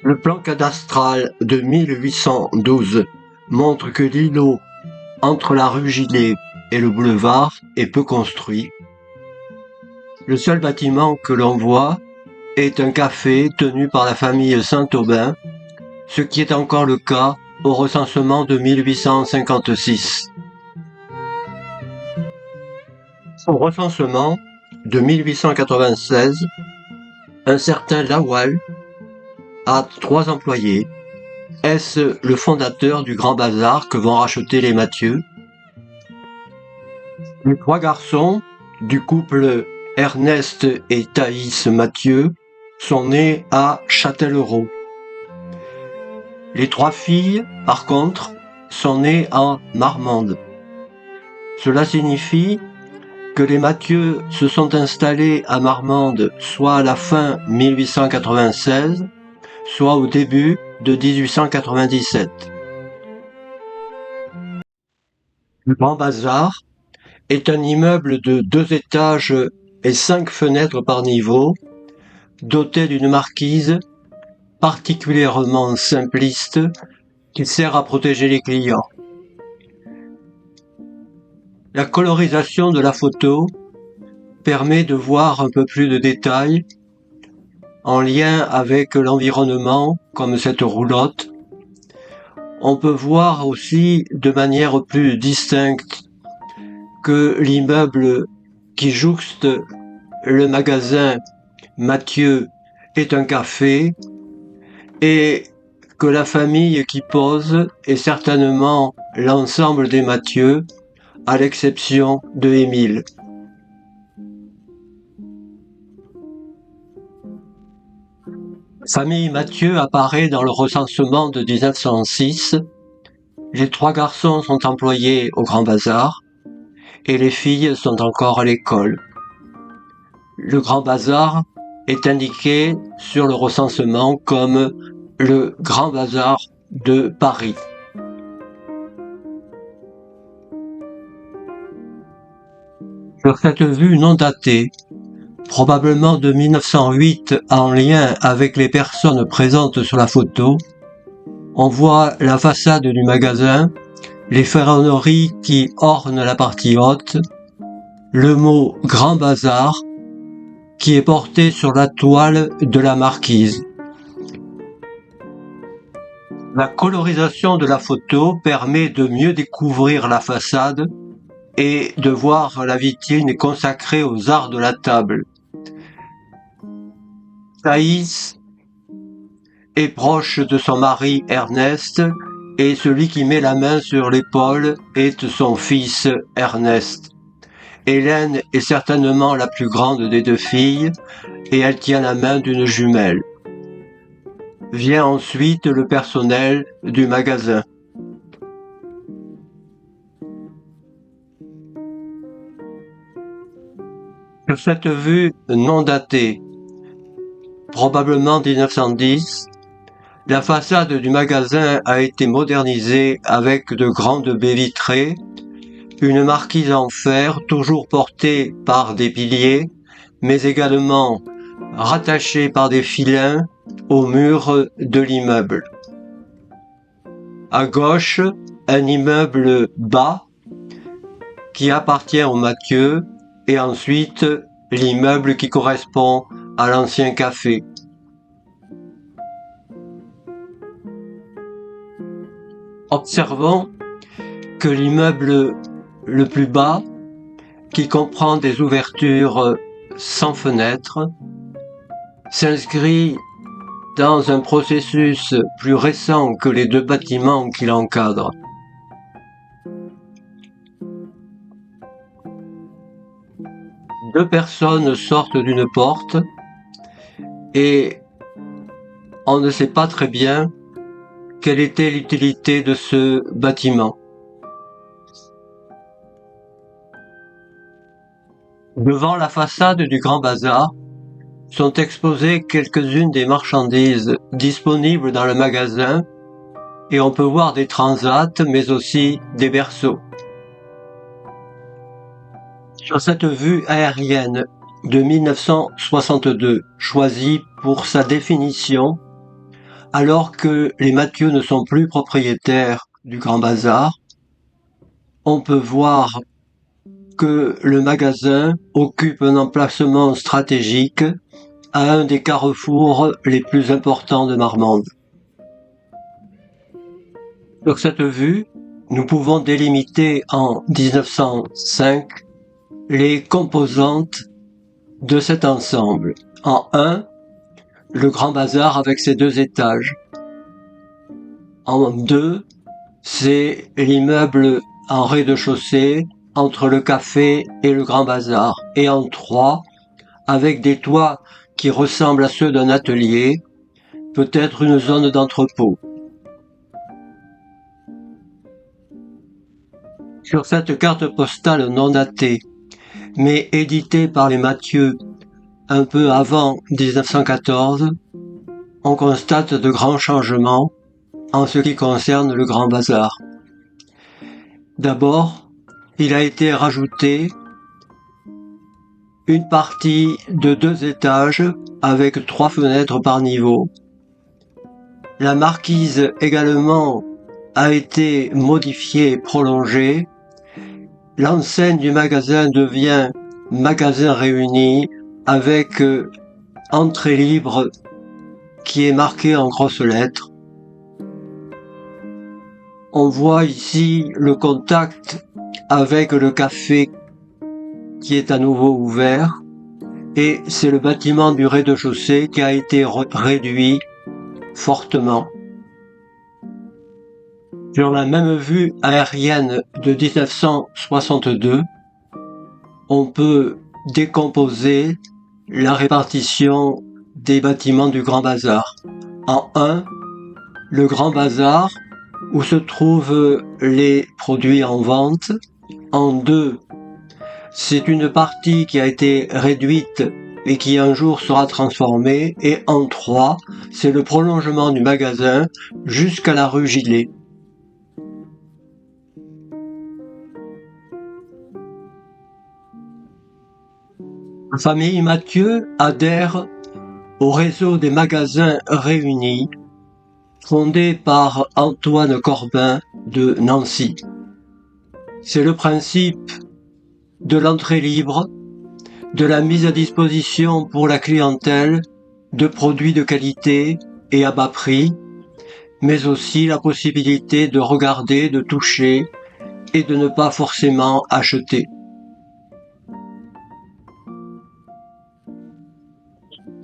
Le plan cadastral de 1812 montre que l'îlot entre la rue Gillet et le boulevard est peu construit. Le seul bâtiment que l'on voit est un café tenu par la famille Saint-Aubin, ce qui est encore le cas au recensement de 1856. Au recensement de 1896, un certain Lawal a 3 employés. Est-ce le fondateur du Grand Bazar que vont racheter les Mathieu? Les 3 garçons du couple Ernest et Thaïs Mathieu sont nés à Châtellerault. Les 3 filles, par contre, sont nées en Marmande. Cela signifie que les Mathieu se sont installés à Marmande soit à la fin 1896, soit au début de 1897. Le Grand Bazar est un immeuble de 2 étages et 5 fenêtres par niveau, doté d'une marquise particulièrement simpliste qui sert à protéger les clients. La colorisation de la photo permet de voir un peu plus de détails en lien avec l'environnement, comme cette roulotte. On peut voir aussi de manière plus distincte que l'immeuble qui jouxte le magasin Mathieu est un café et que la famille qui pose est certainement l'ensemble des Mathieu, à l'exception de Émile. Famille Mathieu apparaît dans le recensement de 1906. Les 3 garçons sont employés au Grand Bazar et les filles sont encore à l'école. Le Grand Bazar est indiqué sur le recensement comme le Grand Bazar de Paris. Sur cette vue non datée, probablement de 1908 en lien avec les personnes présentes sur la photo, on voit la façade du magasin, les ferronneries qui ornent la partie haute, le mot Grand Bazar qui est porté sur la toile de la marquise. La colorisation de la photo permet de mieux découvrir la façade et de voir la vitrine consacrée aux arts de la table. Thaïs est proche de son mari Ernest et celui qui met la main sur l'épaule est son fils Ernest. Hélène est certainement la plus grande des 2 filles et elle tient la main d'une jumelle. Vient ensuite le personnel du magasin. Sur cette vue non datée, probablement 1910, la façade du magasin a été modernisée avec de grandes baies vitrées, une marquise en fer toujours portée par des piliers, mais également rattachée par des filins au mur de l'immeuble. À gauche, un immeuble bas qui appartient aux Mathieu et ensuite l'immeuble qui correspond à l'ancien café. Observons que l'immeuble le plus bas, qui comprend des ouvertures sans fenêtre, s'inscrit dans un processus plus récent que les 2 bâtiments qui l'encadrent. Deux personnes sortent d'une porte et on ne sait pas très bien quelle était l'utilité de ce bâtiment. Devant la façade du Grand Bazar sont exposées quelques-unes des marchandises disponibles dans le magasin et on peut voir des transats mais aussi des berceaux. Sur cette vue aérienne de 1962, choisie pour sa définition, alors que les Mathieu ne sont plus propriétaires du Grand Bazar, on peut voir que le magasin occupe un emplacement stratégique à un des carrefours les plus importants de Marmande. Sur cette vue, nous pouvons délimiter en 1905 les composantes de cet ensemble. En 1, le Grand Bazar avec ses 2 étages. En 2, c'est l'immeuble en rez-de-chaussée entre le café et le Grand Bazar. Et en 3, avec des toits qui ressemblent à ceux d'un atelier, peut-être une zone d'entrepôt. Sur cette carte postale non datée, mais éditée par les Mathieu un peu avant 1914, on constate de grands changements en ce qui concerne le Grand Bazar. D'abord, il a été rajouté une partie de 2 étages avec 3 fenêtres par niveau. La marquise également a été modifiée et prolongée. L'enseigne du magasin devient Magasin Réuni avec entrée libre qui est marquée en grosses lettres. On voit ici le contact avec le café qui est à nouveau ouvert et c'est le bâtiment du rez-de-chaussée qui a été réduit fortement. Sur la même vue aérienne de 1962, on peut décomposer la répartition des bâtiments du Grand Bazar. En 1, le Grand Bazar, où se trouvent les produits en vente. En 2, c'est une partie qui a été réduite et qui un jour sera transformée. Et en 3, c'est le prolongement du magasin jusqu'à la rue Gillet. La famille Mathieu adhère au réseau des magasins réunis, fondé par Antoine Corbin de Nancy. C'est le principe de l'entrée libre, de la mise à disposition pour la clientèle de produits de qualité et à bas prix, mais aussi la possibilité de regarder, de toucher et de ne pas forcément acheter.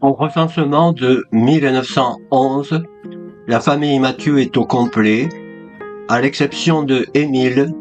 Au recensement de 1911, la famille Mathieu est au complet, à l'exception de Émile,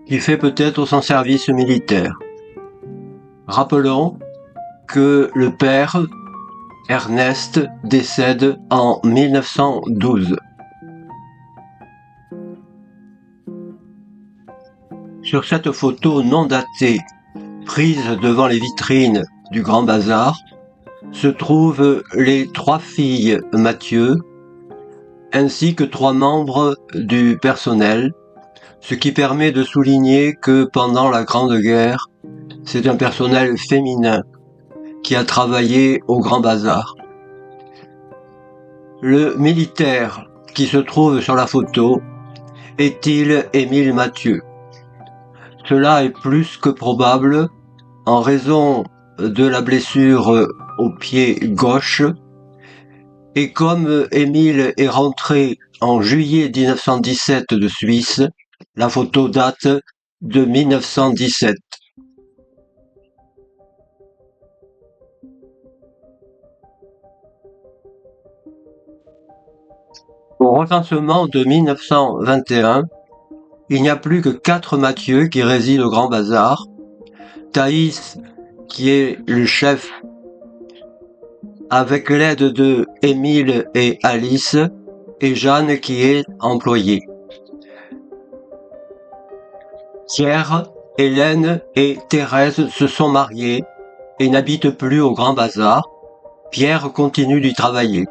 qui fait peut-être son service militaire. Rappelons que le père, Ernest, décède en 1912. Sur cette photo non datée, prise devant les vitrines du Grand Bazar, se trouvent les 3 filles Mathieu, ainsi que 3 membres du personnel, ce qui permet de souligner que pendant la Grande Guerre, c'est un personnel féminin qui a travaillé au Grand Bazar. Le militaire qui se trouve sur la photo est-il Émile Mathieu? Cela est plus que probable en raison de la blessure au pied gauche, et comme Émile est rentré en juillet 1917 de Suisse, la photo date de 1917. Au recensement de 1921, il n'y a plus que 4 Mathieu qui résident au Grand Bazar. Thaïs, qui est le chef, avec l'aide de Émile et Alice, et Jeanne qui est employée. Pierre, Hélène et Thérèse se sont mariés et n'habitent plus au Grand Bazar. Pierre continue d'y travailler.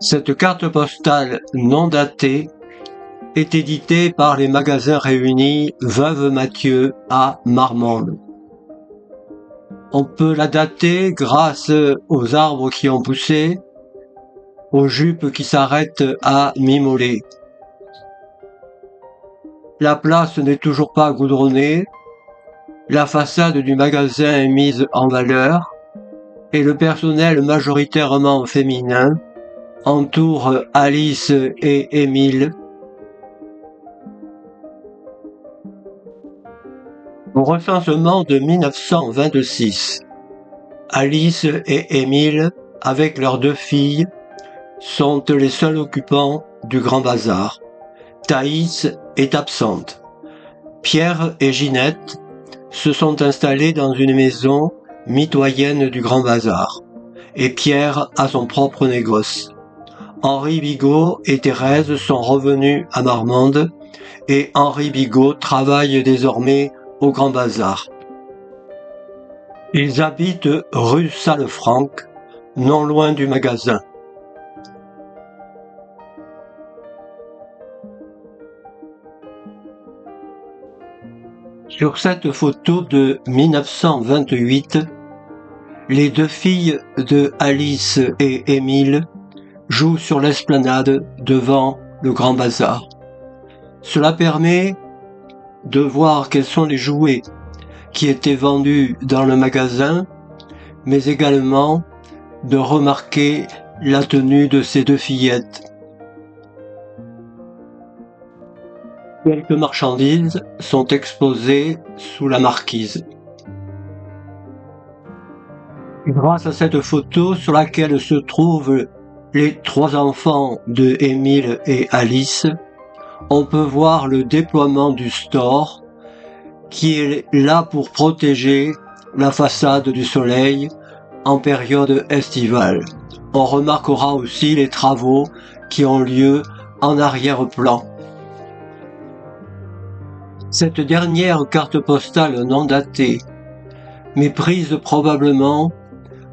Cette carte postale non datée est éditée par les magasins réunis Veuve Mathieu à Marmande. On peut la dater grâce aux arbres qui ont poussé, aux jupes qui s'arrêtent à mi-mollet. La place n'est toujours pas goudronnée, la façade du magasin est mise en valeur et le personnel majoritairement féminin entoure Alice et Émile. Au recensement de 1926, Alice et Émile, avec leurs 2 filles, sont les seuls occupants du Grand Bazar. Thaïs est absente. Pierre et Ginette se sont installés dans une maison mitoyenne du Grand Bazar, et Pierre a son propre négoce. Henri Bigot et Thérèse sont revenus à Marmande, et Henri Bigot travaille désormais au Grand Bazar. Ils habitent rue Salefranc, non loin du magasin. Sur cette photo de 1928, les 2 filles de Alice et Émile jouent sur l'esplanade devant le Grand Bazar. Cela permet de voir quels sont les jouets qui étaient vendus dans le magasin, mais également de remarquer la tenue de ces 2 fillettes. Quelques marchandises sont exposées sous la marquise. Grâce à cette photo sur laquelle se trouvent les 3 enfants de Émile et Alice, on peut voir le déploiement du store qui est là pour protéger la façade du soleil en période estivale. On remarquera aussi les travaux qui ont lieu en arrière-plan. Cette dernière carte postale non datée, mais prise probablement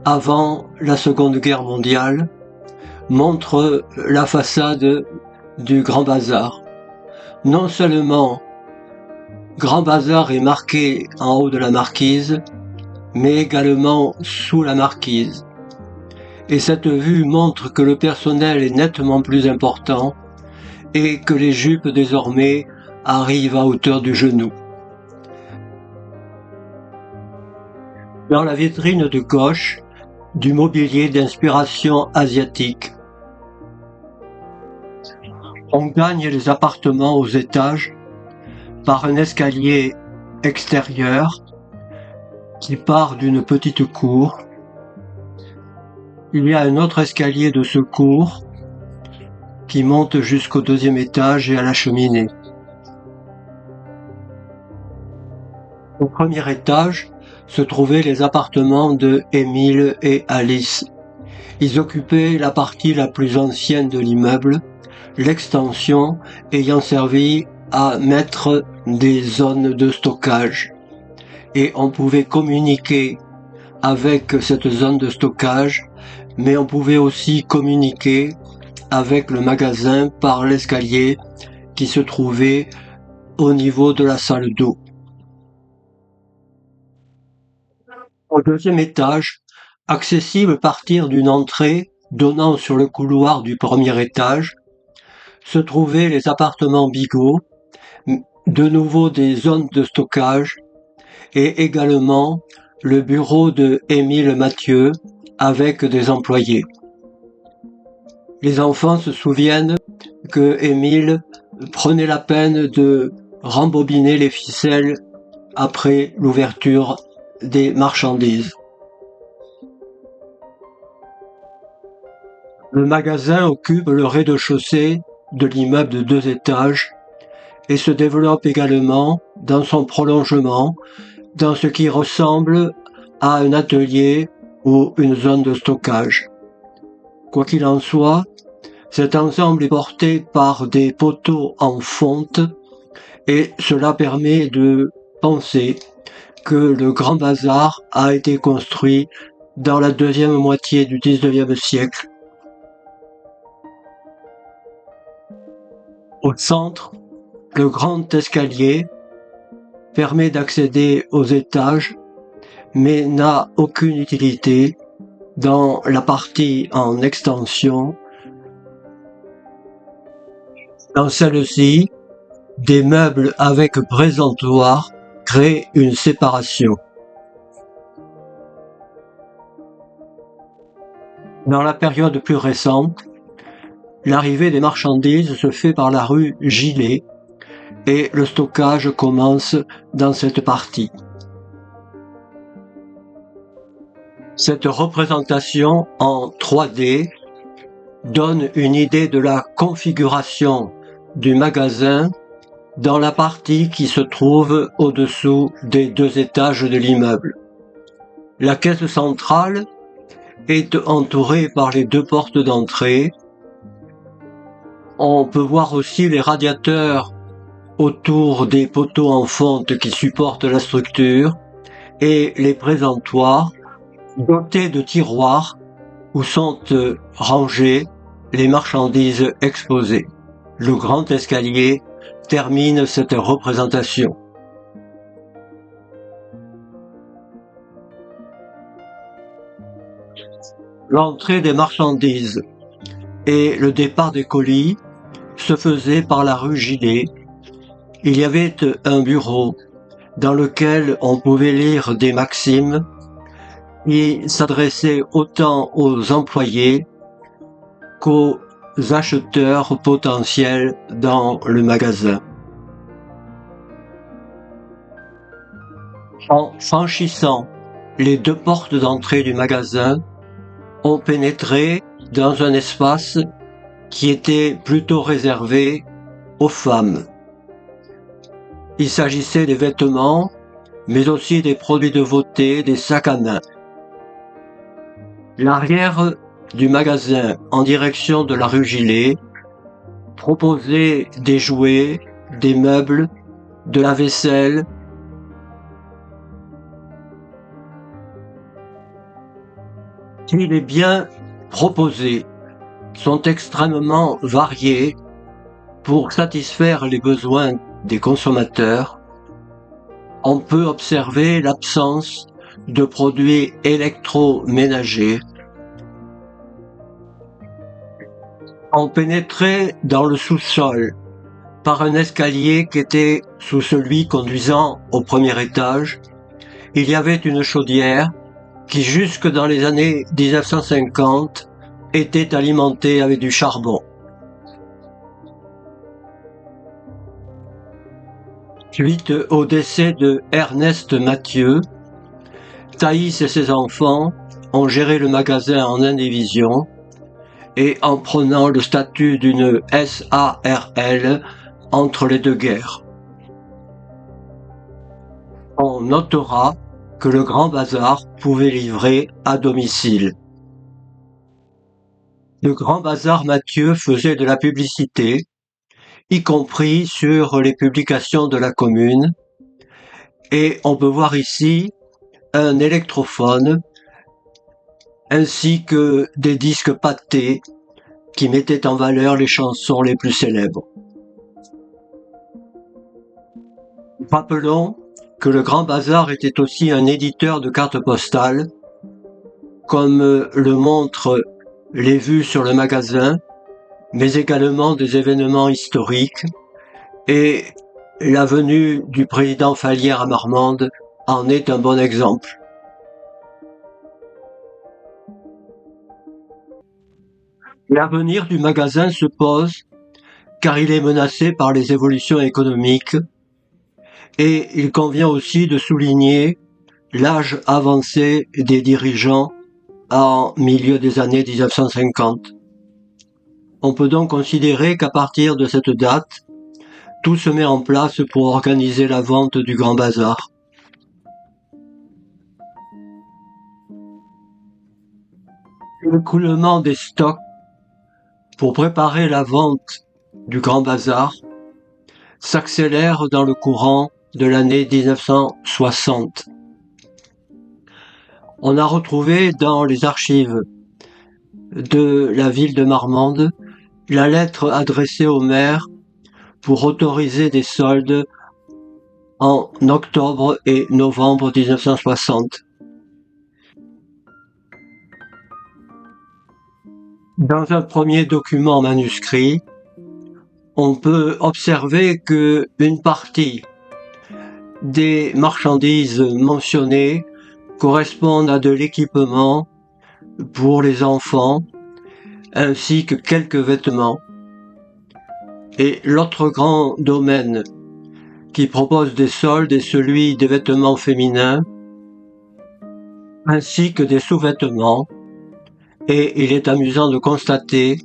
avant la Seconde Guerre mondiale, montre la façade du Grand Bazar. Non seulement Grand Bazar est marqué en haut de la marquise, mais également sous la marquise. Et cette vue montre que le personnel est nettement plus important et que les jupes désormais arrivent à hauteur du genou. Dans la vitrine de gauche, du mobilier d'inspiration asiatique. On gagne les appartements aux étages par un escalier extérieur qui part d'une petite cour. Il y a un autre escalier de secours qui monte jusqu'au 2e étage et à la cheminée. Au 1er étage se trouvaient les appartements de Émile et Alice. Ils occupaient la partie la plus ancienne de l'immeuble, l'extension ayant servi à mettre des zones de stockage. Et on pouvait communiquer avec cette zone de stockage, mais on pouvait aussi communiquer avec le magasin par l'escalier qui se trouvait au niveau de la salle d'eau. Au 2e étage, accessible à partir d'une entrée donnant sur le couloir du 1er étage, se trouvaient les appartements Bigot, de nouveau des zones de stockage, et également le bureau de Émile Mathieu avec des employés. Les enfants se souviennent que Émile prenait la peine de rembobiner les ficelles après l'ouverture des marchandises. Le magasin occupe le rez-de-chaussée de l'immeuble de 2 étages et se développe également dans son prolongement dans ce qui ressemble à un atelier ou une zone de stockage. Quoi qu'il en soit, cet ensemble est porté par des poteaux en fonte et cela permet de penser que le Grand Bazar a été construit dans la 2e moitié du 19e siècle. Au centre, le grand escalier permet d'accéder aux étages, mais n'a aucune utilité dans la partie en extension Dans celle-ci, des meubles avec présentoir créent une séparation. Dans la période plus récente, l'arrivée des marchandises se fait par la rue Gillet et le stockage commence dans cette partie. Cette représentation en 3D donne une idée de la configuration du magasin dans la partie qui se trouve au-dessous des 2 étages de l'immeuble. La caisse centrale est entourée par les 2 portes d'entrée. On peut voir aussi les radiateurs autour des poteaux en fonte qui supportent la structure et les présentoirs dotés de tiroirs où sont rangées les marchandises exposées. Le grand escalier termine cette représentation. L'entrée des marchandises et le départ des colis se faisait par la rue Gillet. Il y avait un bureau dans lequel on pouvait lire des maximes qui s'adressaient autant aux employés qu'aux acheteurs potentiels dans le magasin. En franchissant les 2 portes d'entrée du magasin, on pénétrait dans un espace qui était plutôt réservé aux femmes. Il s'agissait des vêtements, mais aussi des produits de beauté, des sacs à main. L'arrière du magasin en direction de la rue Gillet proposait des jouets, des meubles, de la vaisselle. Et les biens proposés sont extrêmement variés pour satisfaire les besoins des consommateurs. On peut observer l'absence de produits électroménagers. On pénétrait dans le sous-sol par un escalier qui était sous celui conduisant au premier étage. Il y avait une chaudière qui, jusque dans les années 1950, était alimentée avec du charbon. Suite au décès de Ernest Mathieu, Thaïs et ses enfants ont géré le magasin en indivision et en prenant le statut d'une SARL entre les 2 guerres. On notera que le Grand Bazar pouvait livrer à domicile. Le Grand Bazar Mathieu faisait de la publicité, y compris sur les publications de la commune, et on peut voir ici un électrophone ainsi que des disques pâtés qui mettaient en valeur les chansons les plus célèbres. Rappelons que le Grand Bazar était aussi un éditeur de cartes postales, comme le montrent les vues sur le magasin, mais également des événements historiques, et la venue du président Fallières à Marmande en est un bon exemple. L'avenir du magasin se pose car il est menacé par les évolutions économiques et il convient aussi de souligner l'âge avancé des dirigeants en milieu des années 1950. On peut donc considérer qu'à partir de cette date, tout se met en place pour organiser la vente du Grand Bazar. L'écoulement des stocks pour préparer la vente du Grand Bazar s'accélère dans le courant de l'année 1960. On a retrouvé dans les archives de la ville de Marmande la lettre adressée au maire pour autoriser des soldes en octobre et novembre 1960. Dans un premier document manuscrit, on peut observer que une partie des marchandises mentionnées correspondent à de l'équipement pour les enfants, ainsi que quelques vêtements. Et l'autre grand domaine qui propose des soldes est celui des vêtements féminins, ainsi que des sous-vêtements. Et il est amusant de constater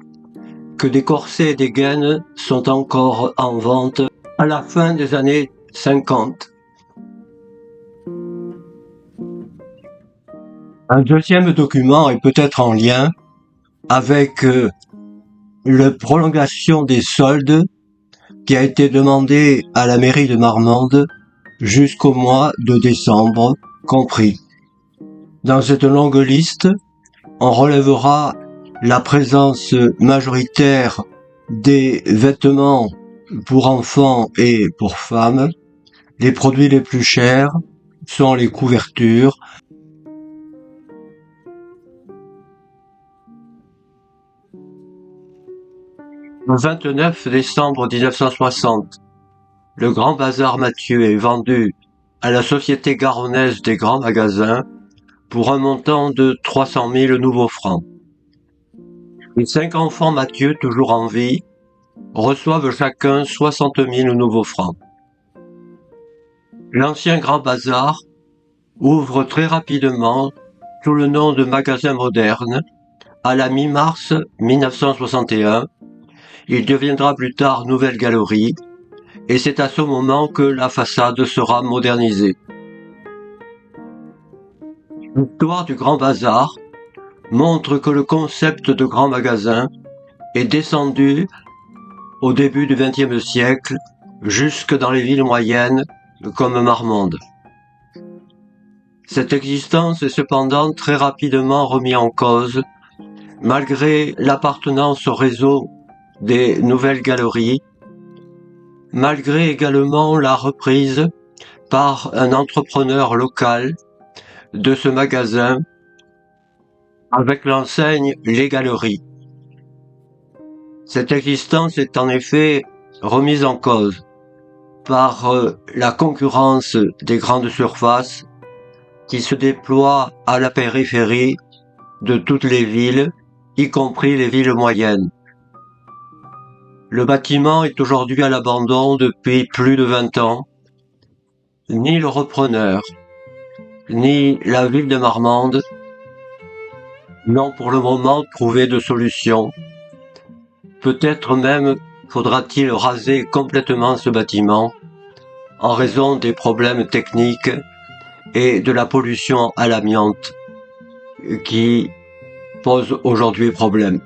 que des corsets et des gaines sont encore en vente à la fin des années 50. Un deuxième document est peut-être en lien avec la prolongation des soldes qui a été demandée à la mairie de Marmande jusqu'au mois de décembre compris. Dans cette longue liste, on relèvera la présence majoritaire des vêtements pour enfants et pour femmes. Les produits les plus chers sont les couvertures. Le 29 décembre 1960, le Grand Bazar Mathieu est vendu à la Société Garonnaise des Grands Magasins pour un montant de 300 000 nouveaux francs. Les 5 enfants Mathieu, toujours en vie, reçoivent chacun 60 000 nouveaux francs. L'ancien Grand Bazar ouvre très rapidement sous le nom de Magasin Moderne. À la mi-mars 1961, il deviendra plus tard Nouvelle Galerie, et c'est à ce moment que la façade sera modernisée. L'histoire du Grand Bazar montre que le concept de grand magasin est descendu au début du XXe siècle jusque dans les villes moyennes comme Marmande. Cette existence est cependant très rapidement remise en cause malgré l'appartenance au réseau des nouvelles galeries, malgré également la reprise par un entrepreneur local de ce magasin avec l'enseigne Les Galeries. Cette existence est en effet remise en cause par la concurrence des grandes surfaces qui se déploient à la périphérie de toutes les villes, y compris les villes moyennes. Le bâtiment est aujourd'hui à l'abandon depuis plus de 20 ans. Ni le repreneur, ni la ville de Marmande n'ont pour le moment trouvé de solution. Peut-être même faudra-t-il raser complètement ce bâtiment en raison des problèmes techniques et de la pollution à l'amiante qui pose aujourd'hui problème.